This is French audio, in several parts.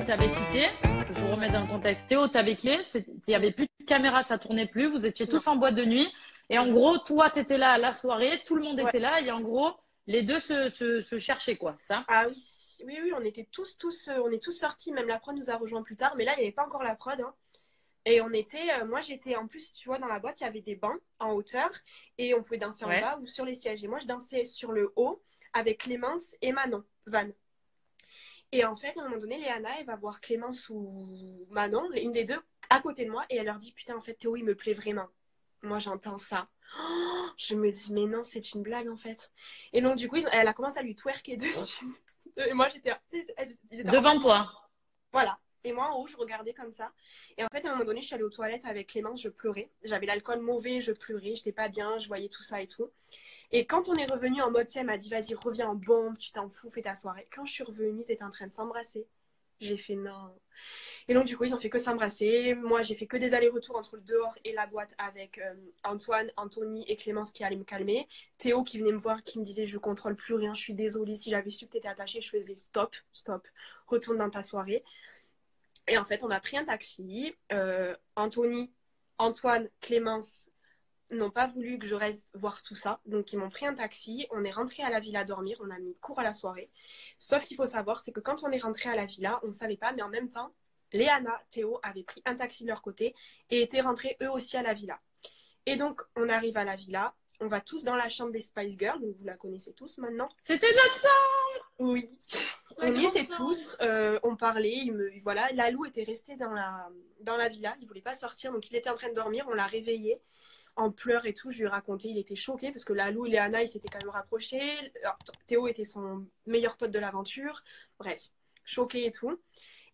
t'avais quitté. Je vous remets dans le contexte. Théo t'avais quitté. Il n'y avait plus de caméra, ça tournait plus. Vous étiez Non. tous en boîte de nuit. Et en Mhm. gros, toi, tu étais là à la soirée. Tout le monde Ouais. était là. Et en gros, les deux se cherchaient, quoi. Ça. Ah oui, oui, oui, on était on est tous sortis. Même la prod nous a rejoints plus tard, mais là, il n'y avait pas encore la prod, hein. Et on était, moi j'étais, en plus, tu vois, dans la boîte, il y avait des bancs en hauteur et on pouvait danser en Ouais. bas ou sur les sièges. Et moi, je dansais sur le haut avec Clémence et Manon, Van. Et en fait, à un moment donné, Léana, elle va voir Clémence ou Manon, une des deux, à côté de moi, et elle leur dit, putain, en fait, Théo, il me plaît vraiment. Moi, j'entends ça. Oh, je me dis, mais non, c'est une blague, en fait. Et donc, du coup, elle a commencé à lui twerker dessus. Et moi, j'étais, tu sais, ils étaient en Devant même temps. toi. Voilà. Et moi, en haut, je regardais comme ça. Et en fait, à un moment donné, je suis allée aux toilettes avec Clémence, je pleurais. J'avais l'alcool mauvais, je pleurais, j'étais pas bien, je voyais tout ça et tout. Et quand on est revenu en mode, elle m'a dit, vas-y, reviens en bombe, tu t'en fous, fais ta soirée. Quand je suis revenue, ils étaient en train de s'embrasser. J'ai fait non. Et donc, du coup, ils ont fait que s'embrasser. Moi, j'ai fait que des allers-retours entre le dehors et la boîte avec Antoine, Anthony et Clémence qui allaient me calmer. Théo qui venait me voir, qui me disait, je contrôle plus rien, je suis désolée. Si j'avais su que t'étais attachée, je faisais stop, stop, retourne dans ta soirée. Et en fait, on a pris un taxi. Anthony, Antoine, Clémence n'ont pas voulu que je reste voir tout ça. Donc, ils m'ont pris un taxi. On est rentré à la villa dormir. On a mis cours à la soirée. Sauf qu'il faut savoir, c'est que quand on est rentré à la villa, on ne savait pas, mais en même temps, Léana, Théo avaient pris un taxi de leur côté et étaient rentrés eux aussi à la villa. Et donc, on arrive à la villa. On va tous dans la chambre des Spice Girls. Donc, vous la connaissez tous maintenant. C'était notre chambre, Oui. la On y grande était chambre. tous, on parlait, voilà, Lalou était resté dans la villa, il voulait pas sortir, donc il était en train de dormir, on l'a réveillé en pleurs et tout, je lui ai raconté, il était choqué parce que Lalou et Léana, ils s'étaient quand même rapprochés. Alors, Théo était son meilleur pote de l'aventure, bref, choqué et tout.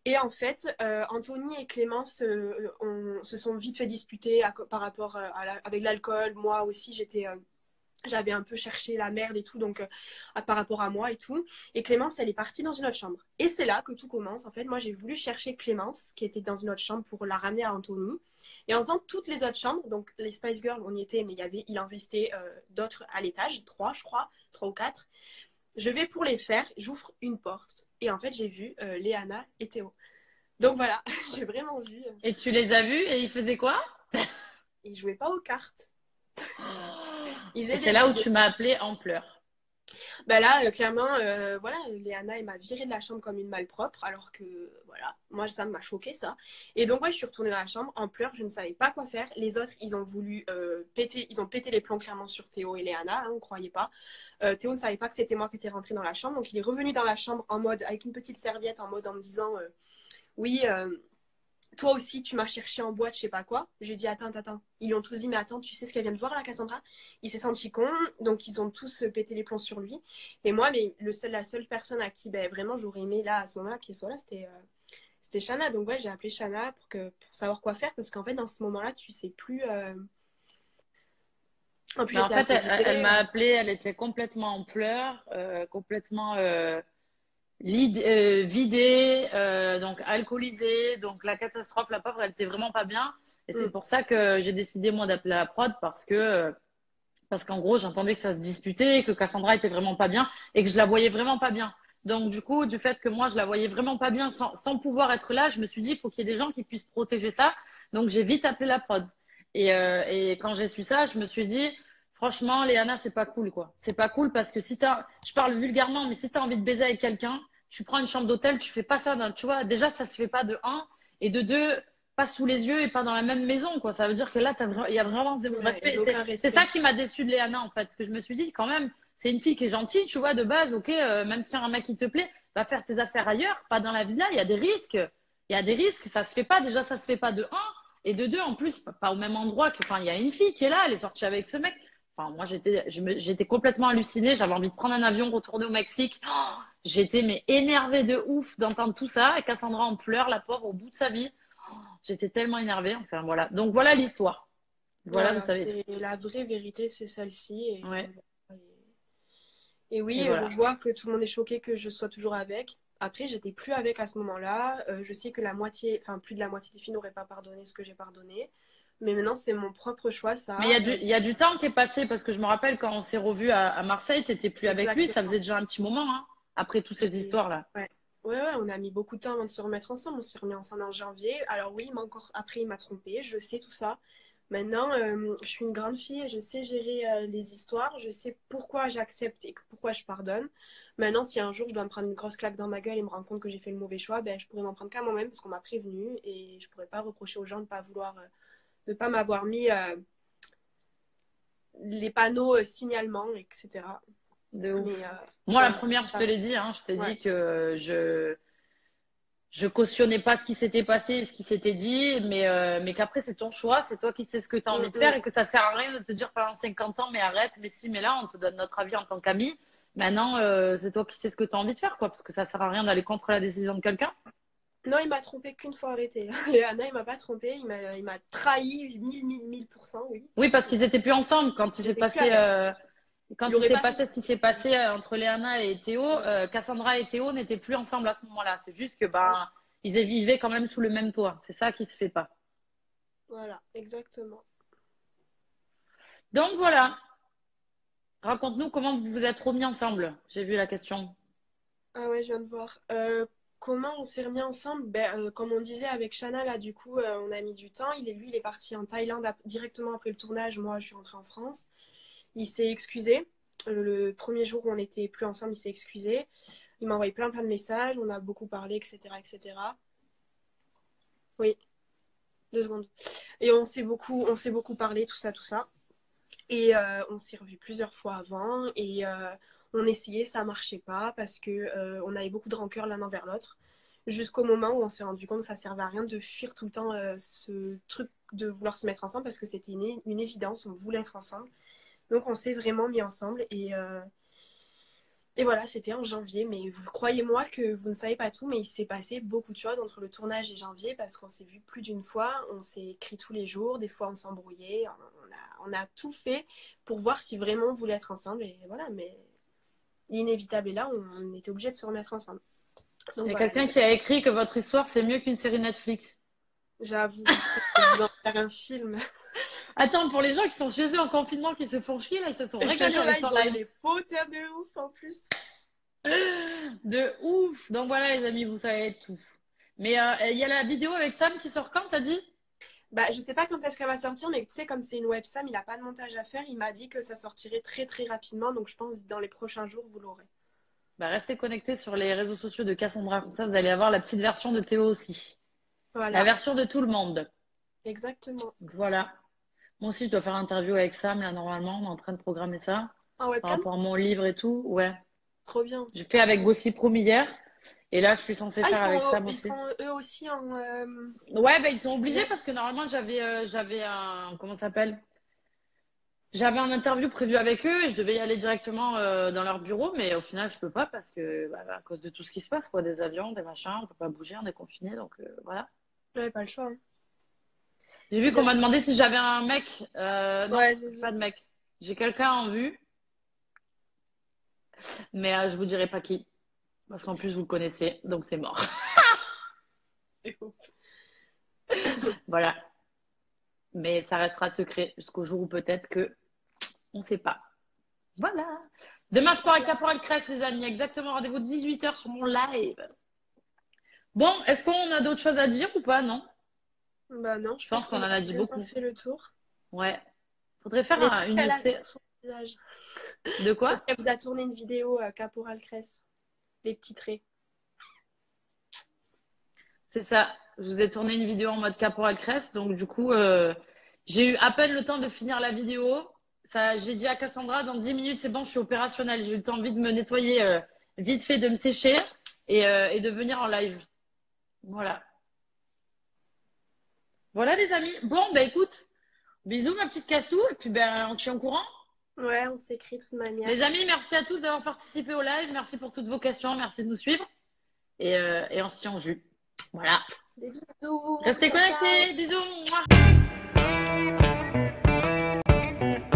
Et en fait, Anthony et Clémence se sont vite fait disputer par rapport avec l'alcool. Moi aussi, j'avais un peu cherché la merde et tout, donc par rapport à moi et tout. Et Clémence, elle est partie dans une autre chambre. Et c'est là que tout commence. En fait, moi, j'ai voulu chercher Clémence, qui était dans une autre chambre, pour la ramener à Anthony. Et en faisant toutes les autres chambres, donc les Spice Girls, on y était, mais il en restait d'autres à l'étage, trois, je crois, trois ou quatre. Je vais pour les faire, j'ouvre une porte. Et en fait, j'ai vu Léana et Théo. Donc voilà, j'ai vraiment vu. Et tu les as vus et ils faisaient quoi? Ils jouaient pas aux cartes. Ils Et faisaient c'est des là jeux où de tu m'as appelé en pleurs. bah là, clairement, voilà, Léana, elle m'a viré de la chambre comme une malpropre, alors que, voilà, moi, ça m'a choqué, ça. Et donc, ouais, je suis retournée dans la chambre en pleurs, je ne savais pas quoi faire. Les autres, ils ont voulu ils ont pété les plombs clairement sur Théo et Léana, hein, on ne croyait pas. Théo ne savait pas que c'était moi qui étais rentrée dans la chambre, donc il est revenu dans la chambre en mode, avec une petite serviette, en mode en me disant, oui, toi aussi, tu m'as cherché en boîte, je sais pas quoi. Je lui ai dit, attends, attends. Ils lui ont tous dit, mais attends, tu sais ce qu'elle vient de voir, la Cassandra? Il s'est senti con, donc ils ont tous pété les plombs sur lui. Et moi, mais la seule personne à qui, ben, vraiment, j'aurais aimé, là, à ce moment-là, qui soit là, c'était Shana. Donc, ouais, j'ai appelé Shana pour savoir quoi faire, parce qu'en fait, dans ce moment-là, tu sais plus. En plus, Mais en j'étais fait, elle alcoolisée. m'a appelé, elle était complètement en pleurs, complètement vidée, donc alcoolisée, donc la catastrophe, la pauvre, elle était vraiment pas bien. Et c'est Mm. pour ça que j'ai décidé, moi, d'appeler la prod parce qu'en gros, j'entendais que ça se disputait, que Cassandra était vraiment pas bien et que je la voyais vraiment pas bien. Donc, du coup, du fait que moi, je la voyais vraiment pas bien sans pouvoir être là, je me suis dit, il faut qu'il y ait des gens qui puissent protéger ça. Donc, j'ai vite appelé la prod. Et quand j'ai su ça, je me suis dit, franchement, Léana, c'est pas cool, quoi. C'est pas cool parce que si je parle vulgairement, mais si t'as envie de baiser avec quelqu'un, tu prends une chambre d'hôtel, tu fais pas ça, tu vois, déjà, ça se fait pas de un, et de deux, pas sous les yeux et pas dans la même maison, quoi. Ça veut dire que là, il y a vraiment zéro Ouais, il respect. n'y a aucun C'est ça respect. qui m'a déçu de Léana, en fait. Parce que je me suis dit, quand même, c'est une fille qui est gentille, tu vois, de base, ok, même si un mec qui te plaît, va faire tes affaires ailleurs, pas dans la villa, il y a des risques. Il y a des risques, ça se fait pas. Déjà, ça se fait pas de un. Et de deux, en plus, pas au même endroit que, enfin, il y a une fille qui est là, elle est sortie avec ce mec. Enfin, moi, j'étais complètement hallucinée. J'avais envie de prendre un avion, retourner au Mexique. Oh, j'étais, mais énervée de ouf d'entendre tout ça. Et Cassandra en pleurs, la pauvre, au bout de sa vie. J'étais tellement énervée. Enfin, voilà. Donc, voilà l'histoire. Voilà, vous Voilà, savez tout. c'est la vraie vérité, c'est celle-ci. Ouais. Et Et oui, je voilà. vois que tout le monde est choqué que je sois toujours avec. Après, j'étais plus avec à ce moment-là. Je sais que la moitié, enfin plus de la moitié des filles n'auraient pas pardonné ce que j'ai pardonné. Mais maintenant, c'est mon propre choix, Mais ça. il y a du temps qui est passé parce que je me rappelle quand on s'est revus à Marseille, t'étais plus avec lui. Ça Exactement. faisait déjà un petit moment, hein, après toutes ces C'est- histoires-là. Ouais. Ouais, ouais, on a mis beaucoup de temps avant de se remettre ensemble. On s'est remis ensemble en janvier. Alors oui, après, il m'a trompé. Je sais tout ça. Maintenant, je suis une grande fille. Je sais gérer les histoires. Je sais pourquoi j'accepte et pourquoi je pardonne. Maintenant, si un jour je dois me prendre une grosse claque dans ma gueule et me rendre compte que j'ai fait le mauvais choix, ben, je pourrais m'en prendre qu'à moi-même parce qu'on m'a prévenu et je pourrais pas reprocher aux gens de pas vouloir, de pas m'avoir mis les panneaux signalement, etc. De ouf. Mais Moi, la voilà, première, je te l'ai dit, hein, je t'ai ouais. dit que je cautionnais pas ce qui s'était passé et ce qui s'était dit, mais qu'après, c'est ton choix, c'est toi qui sais ce que tu as envie de faire Mm. et que ça sert à rien de te dire pendant 50 ans, mais arrête, mais si, mais là, on te donne notre avis en tant qu'ami. Maintenant, c'est toi qui sais ce que tu as envie de faire, quoi, parce que ça sert à rien d'aller contre la décision de quelqu'un. Non, il m'a trompé qu'une fois arrêté. Léana, il m'a pas trompé, il m'a trahi 1000%, oui. Oui, parce qu'ils étaient plus ensemble quand il s'est J'étais plus passé, avec. quand Il il aurait s'est pas fait passé ça ce qui si s'est j'étais avec. passé entre Léana et Théo. Mm. Cassandra et Théo n'étaient plus ensemble à ce moment-là. C'est juste que Ouais, ben ils vivaient quand même sous le même toit. C'est ça qui se fait pas. voilà, exactement. Donc voilà. Raconte-nous comment vous vous êtes remis ensemble. J'ai vu la question. Ah ouais, je viens de voir. Comment on s'est remis ensemble? Ben, comme on disait avec Shana, là, du coup, on a mis du temps. Lui, il est parti en Thaïlande directement après le tournage. Moi, je suis rentrée en France. Il s'est excusé. Le premier jour où on n'était plus ensemble, il s'est excusé. Il m'a envoyé plein, plein de messages. On a beaucoup parlé, etc., etc. Oui, 2 secondes. Et on s'est beaucoup parlé, tout ça, tout ça. Et on s'est revus plusieurs fois avant. Et on essayait, ça marchait pas parce que on avait beaucoup de rancœur l'un envers l'autre. Jusqu'au moment où on s'est rendu compte que ça servait à rien de fuir tout le temps ce truc de vouloir se mettre ensemble parce que c'était une évidence, on voulait être ensemble. Donc on s'est vraiment mis ensemble et voilà, c'était en janvier. Mais croyez-moi que vous ne savez pas tout, mais il s'est passé beaucoup de choses entre le tournage et janvier parce qu'on s'est vu plus d'une fois, on s'est écrit tous les jours, des fois on s'embrouillait, on a tout fait pour voir si vraiment on voulait être ensemble. Et voilà, mais l'inévitable est là, on était obligé de se remettre ensemble. Donc Il y a voilà, quelqu'un qui a écrit que votre histoire c'est mieux qu'une série Netflix. j'avoue, putain, je vais vous en faire un film. Attends, pour les gens qui sont chez eux en confinement, qui se font chier, là, ils se sont Je te régalés jure, là, avec ton ils ont eu live. des potins de ouf en plus. De ouf. Donc voilà, les amis, vous savez tout. Mais il y a la vidéo avec Sam qui sort quand, t'as dit? Bah, je sais pas quand est-ce qu'elle va sortir, mais tu sais, comme c'est une websam, il a pas de montage à faire. Il m'a dit que ça sortirait très très rapidement, donc je pense que dans les prochains jours, vous l'aurez. Bah, restez connectés sur les réseaux sociaux de Cassandra. Comme ça, vous allez avoir la petite version de Théo aussi. La Voilà, version de tout le monde. exactement. Voilà. Moi aussi, je dois faire l'interview avec Sam, là, normalement. On est en train de programmer ça. En Par webcam? rapport à mon livre et tout. Ouais. Trop bien. J'ai fait avec Gossip Room hier. Et là, je suis censée Ah, faire avec Sam ils aussi. font eux aussi en. Ouais, bah, ils sont obligés Direct. parce que normalement, j'avais un. Comment ça s'appelle? J'avais un interview prévu avec eux et je devais y aller directement dans leur bureau, mais au final, je peux pas parce que bah, à cause de tout ce qui se passe, quoi, des avions, des machins, on peut pas bouger, on est confiné, donc voilà. Ouais, pas le choix, hein. J'ai Faut vu qu'on bien m'a faire. demandé si j'avais un mec. Non, Ouais, j'ai pas vu. de mec. J'ai quelqu'un en vue, mais je vous dirai pas qui, parce qu'en plus vous le connaissez, donc c'est mort. C'est ouf. Voilà. Mais ça restera secret jusqu'au jour où peut-être que on sait pas. Voilà. Demain, je pars avec Inch'Allah. Caporal Crest, les amis. Exactement, rendez-vous 18h sur mon live. Bon, est-ce qu'on a d'autres choses à dire ou pas? Non? Bah non, je Je pense pense qu'on qu'on en a a dit vraiment beaucoup. fait le tour. Ouais. Faudrait faire Mais qu'est-ce une qu'elle a série. sur son visage? De C'est quoi? parce qu'elle vous a tourné une vidéo Caporal Cress. Les petits traits. C'est ça. Je vous ai tourné une vidéo en mode Caporal Crest. Donc, du coup, j'ai eu à peine le temps de finir la vidéo. Ça, j'ai dit à Cassandra, dans 10 minutes, c'est bon, je suis opérationnelle. J'ai eu le temps vite de me nettoyer, vite fait de me sécher et de venir en live. Voilà. Voilà, les amis. Bon, bah écoute, bisous, ma petite Cassou. Et puis, ben, on se tient au courant. Ouais, on s'écrit de toute manière. Les amis, merci à tous d'avoir participé au live. Merci pour toutes vos questions. Merci de nous suivre. Et on se tient au jus. Voilà. Des bisous. Restez Ciao, ciao. connectés. Bisous. Mouah.